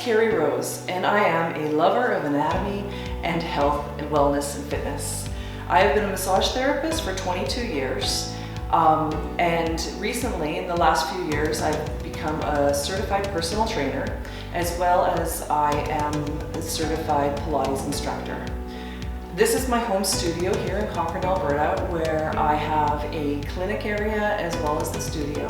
Kari Rose, and I am a lover of anatomy and health and wellness and fitness. I have been a massage therapist for 22 years, and recently, in the last few years, I've become a certified personal trainer, as well as I am a certified Pilates instructor. This is my home studio here in Cochrane, Alberta, where I have a clinic area as well as the studio,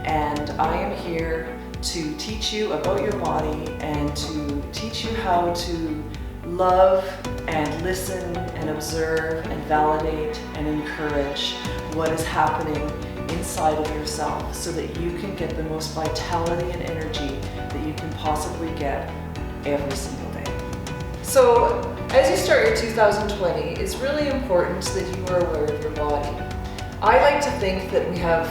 and I am here to teach you about your body and to teach you how to love and listen and observe and validate and encourage what is happening inside of yourself so that you can get the most vitality and energy that you can possibly get every single day. So as you start your 2020, it's really important that you are aware of your body. I like to think that we have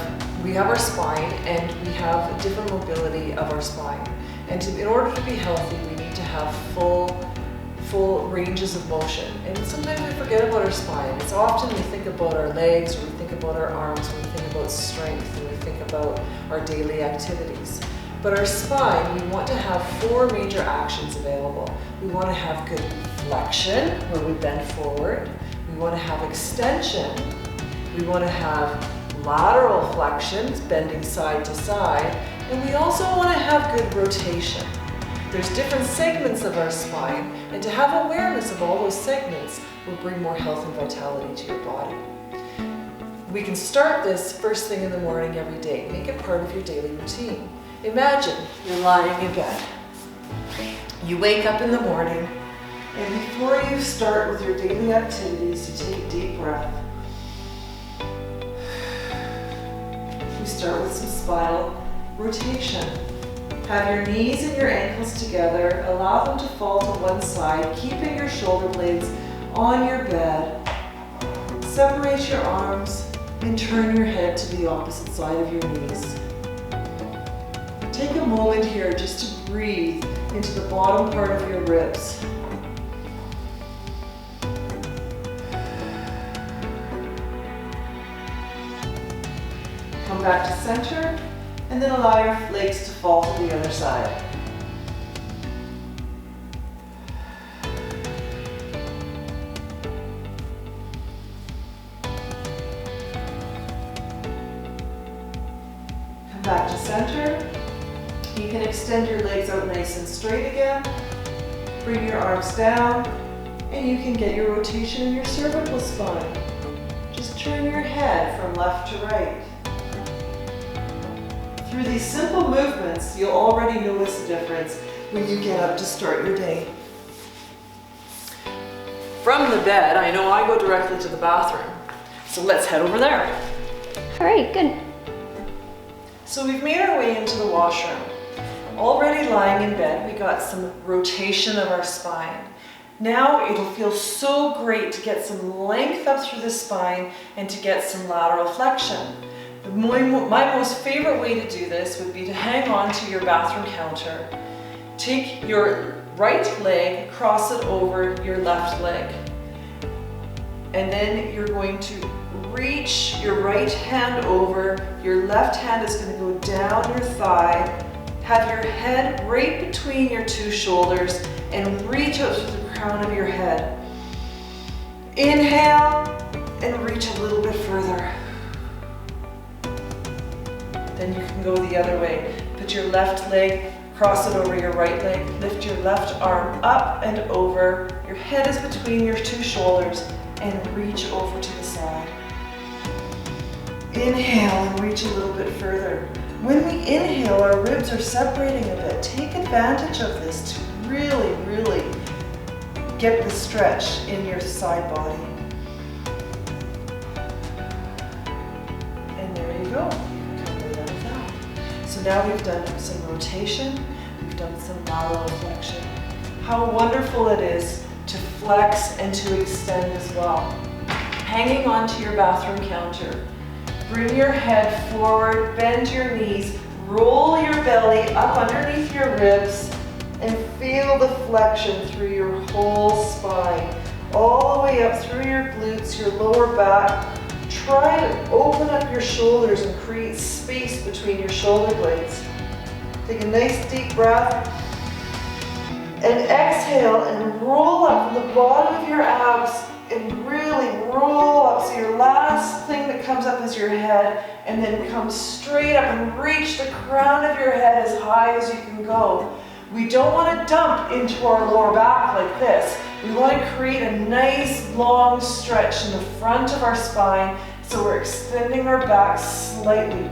our spine and we have different mobility of our spine. And in order to be healthy, we need to have full ranges of motion. And sometimes we forget about our spine. It's often we think about our legs, or we think about our arms, or we think about strength, and we think about our daily activities. But our spine, we want to have 4 major actions available. We want to have good flexion, where we bend forward. We want to have extension. We want to have lateral flexions, bending side to side. And we also want to have good rotation. There's different segments of our spine, and to have awareness of all those segments will bring more health and vitality to your body. We can start this first thing in the morning every day. Make it part of your daily routine. Imagine you're lying in bed. You wake up in the morning, and before you start with your daily activities, you take a deep breath. You start with some spinal rotation. Have your knees and your ankles together. Allow them to fall to one side, keeping your shoulder blades on your bed. Separate your arms and turn your head to the opposite side of your knees. Take a moment here just to breathe into the bottom part of your ribs. Come back to center, and then allow your legs to fall to the other side. Come back to center. You can extend your legs out nice and straight again. Bring your arms down, and you can get your rotation in your cervical spine. Just turn your head from left to right. Through these simple movements, you'll already notice a difference when you get up to start your day. From the bed, I know I go directly to the bathroom, so let's head over there. All right, good. So we've made our way into the washroom. Already lying in bed, we got some rotation of our spine. Now it'll feel so great to get some length up through the spine and to get some lateral flexion. My most favorite way to do this would be to hang on to your bathroom counter. Take your right leg, cross it over your left leg. And then you're going to reach your right hand over. Your left hand is going to go down your thigh. Have your head right between your 2 shoulders and reach out to the crown of your head. Inhale and reach a little bit further. Then you can go the other way. Put your left leg, cross it over your right leg, lift your left arm up and over. Your head is between your 2 shoulders and reach over to the side. Inhale and reach a little bit further. When we inhale, our ribs are separating a bit. Take advantage of this to really, really get the stretch in your side body. And there you go. So now we've done some rotation, we've done some lateral flexion. How wonderful it is to flex and to extend as well. Hanging onto your bathroom counter. Bring your head forward, bend your knees, roll your belly up underneath your ribs, and feel the flexion through your whole spine, all the way up through your glutes, your lower back. Try to open up your shoulders and create space between your shoulder blades. Take a nice deep breath. And exhale and roll up from the bottom of your abs and really roll up. So your last thing that comes up is your head, and then come straight up and reach the crown of your head as high as you can go. We don't want to dump into our lower back like this. We want to create a nice long stretch in the front of our spine, so we're extending our back slightly.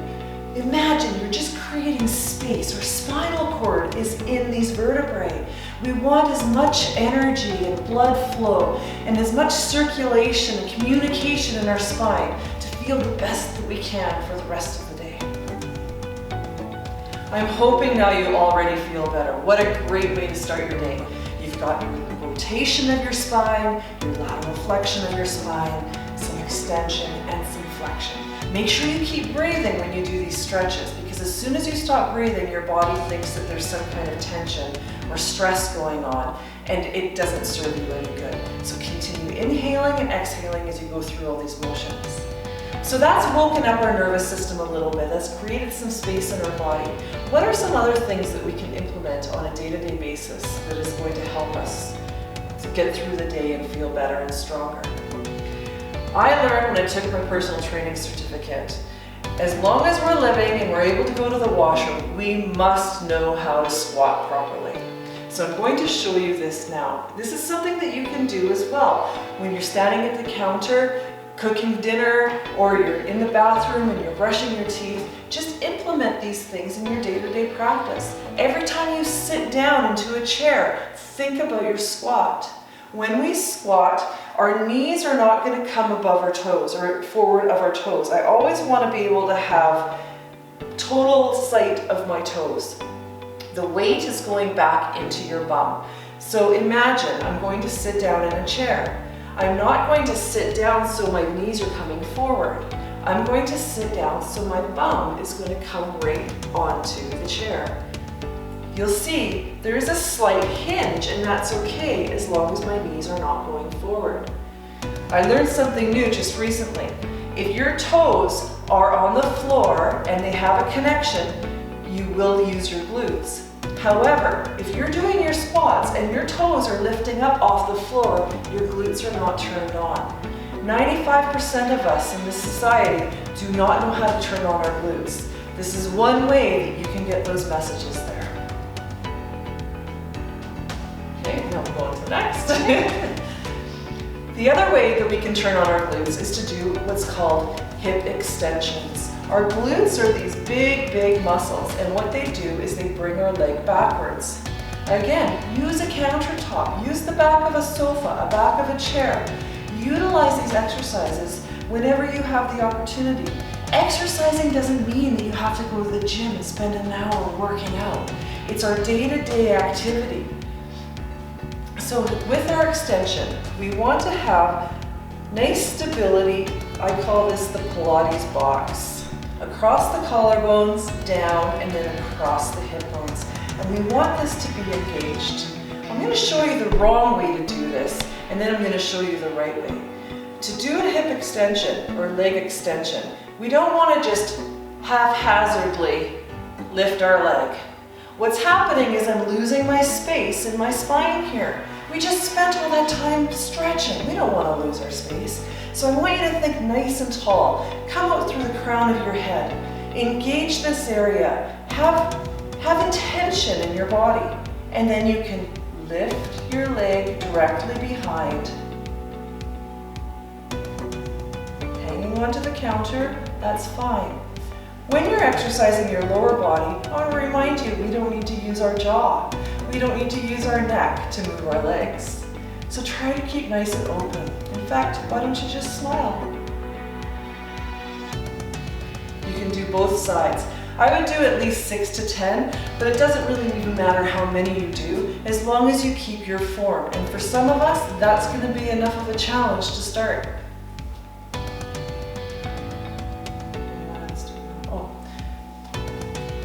Imagine you're just creating space. Our spinal cord is in these vertebrae. We want as much energy and blood flow and as much circulation and communication in our spine to feel the best that we can for the rest of the day. I'm hoping now you already feel better. What a great way to start your day. You've got your rotation of your spine, your lateral flexion of your spine, some extension and some flexion. Make sure you keep breathing when you do these stretches, because as soon as you stop breathing, your body thinks that there's some kind of tension or stress going on, and it doesn't serve you any good. So continue inhaling and exhaling as you go through all these motions. So that's woken up our nervous system a little bit. That's created some space in our body. What are some other things that we can implement on a day-to-day basis that is going to help us to get through the day and feel better and stronger? I learned when I took my personal training certificate, as long as we're living and we're able to go to the washroom, we must know how to squat properly. So I'm going to show you this now. This is something that you can do as well. When you're standing at the counter, cooking dinner, or you're in the bathroom and you're brushing your teeth, just implement these things in your day-to-day practice. Every time you sit down into a chair, think about your squat. When we squat, our knees are not going to come above our toes or forward of our toes. I always want to be able to have total sight of my toes. The weight is going back into your bum. So imagine I'm going to sit down in a chair. I'm not going to sit down so my knees are coming forward. I'm going to sit down so my bum is going to come right onto the chair. You'll see there is a slight hinge, and that's okay as long as my knees are not going forward. I learned something new just recently. If your toes are on the floor and they have a connection, you will use your glutes. However, if you're doing your squats and your toes are lifting up off the floor, your glutes are not turned on. 95% of us in this society do not know how to turn on our glutes. This is one way that you can get those messages there. Okay, now we'll go on to the next. The other way that we can turn on our glutes is to do what's called hip extensions. Our glutes are these big muscles, and what they do is they bring our leg backwards. Again, use a countertop, use the back of a sofa, a back of a chair. Utilize these exercises whenever you have the opportunity. Exercising doesn't mean that you have to go to the gym and spend an hour working out. It's our day-to-day activity. So with our extension, we want to have nice stability. I call this the Pilates box. Across the collarbones, down, and then across the hip bones. And we want this to be engaged. I'm going to show you the wrong way to do this, and then I'm going to show you the right way. To do a hip extension or leg extension, we don't want to just haphazardly lift our leg. What's happening is I'm losing my space in my spine here. We just spent all that time stretching. We don't want to lose our space. So I want you to think nice and tall. Come out through the crown of your head. Engage this area. Have intention in your body. And then you can lift your leg directly behind. Hanging onto the counter, that's fine. When you're exercising your lower body, I want to remind you, we don't need to use our jaw. We don't need to use our neck to move our legs. So try to keep nice and open. In fact, why don't you just smile? You can do both sides. I would do at least 6 to 10, but it doesn't really even matter how many you do, as long as you keep your form. And for some of us, that's going to be enough of a challenge to start.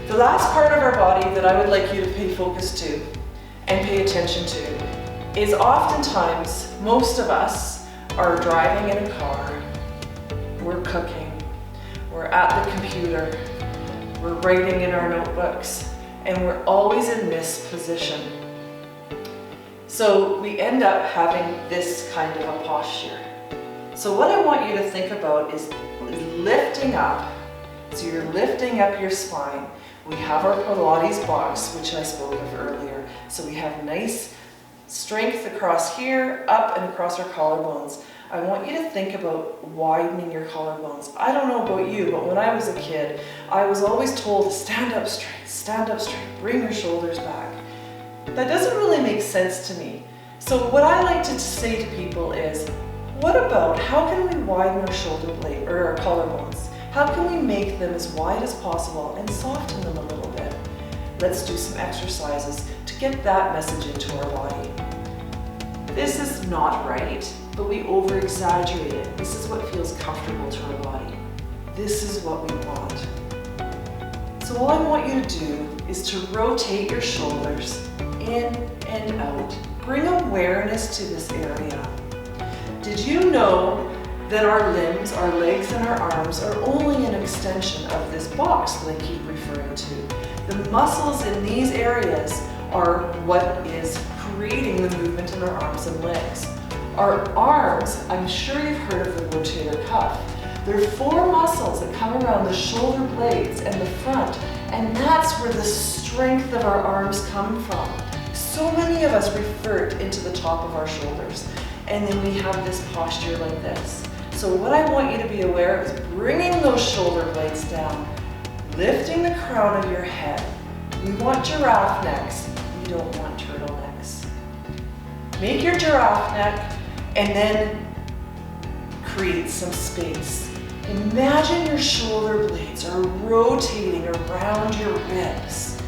The last part of our body that I would like you to pay focus to and pay attention to is oftentimes, most of us are driving in a car, we're cooking, we're at the computer, we're writing in our notebooks, and we're always in this position. So we end up having this kind of a posture. So what I want you to think about is lifting up. So you're lifting up your spine. We have our Pilates box, which I spoke of earlier. So we have nice strength across here, up and across our collarbones. I want you to think about widening your collarbones. I don't know about you, but when I was a kid, I was always told to stand up straight, bring your shoulders back. That doesn't really make sense to me. So what I like to say to people is, what about how can we widen our shoulder blade or our collarbones? How can we make them as wide as possible and soften them a little bit? Let's do some exercises to get that message into our body. This is not right, but we over-exaggerate it. This is what feels comfortable to our body. This is what we want. So all I want you to do is to rotate your shoulders in and out. Bring awareness to this area. Did you know that our limbs, our legs and our arms are only an extension of this box that I keep referring to? The muscles in these areas are what is creating the movement in our arms and legs. Our arms, I'm sure you've heard of the rotator cuff. There are 4 muscles that come around the shoulder blades and the front, and that's where the strength of our arms come from. So many of us revert into the top of our shoulders, and then we have this posture like this. So what I want you to be aware of is bringing those shoulder blades down, lifting the crown of your head. We want giraffe necks, we don't want turtlenecks. Make your giraffe neck and then create some space. Imagine your shoulder blades are rotating around your ribs.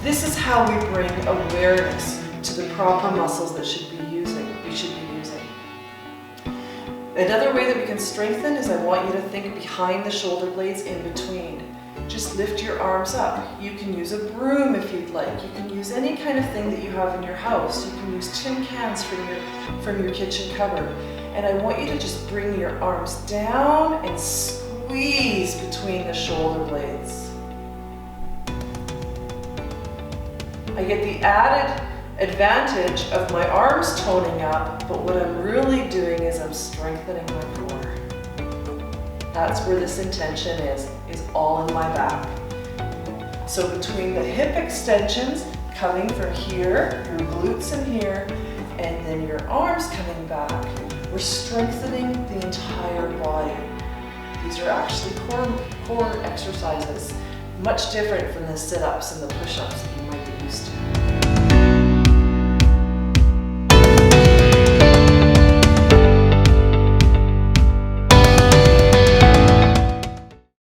This is how we bring awareness to the proper muscles that we should be using. Another way that we can strengthen is I want you to think behind the shoulder blades in between. Just lift your arms up. You can use a broom if you'd like. You can use any kind of thing that you have in your house. You can use tin cans from your kitchen cupboard. And I want you to just bring your arms down and squeeze between the shoulder blades. I get the added advantage of my arms toning up, but what I'm really doing is I'm strengthening my core. That's where this intention is all in my back. So between the hip extensions coming from here, your glutes in here, and then your arms coming back, we're strengthening the entire body. These are actually core exercises, much different from the sit-ups and the push-ups that you might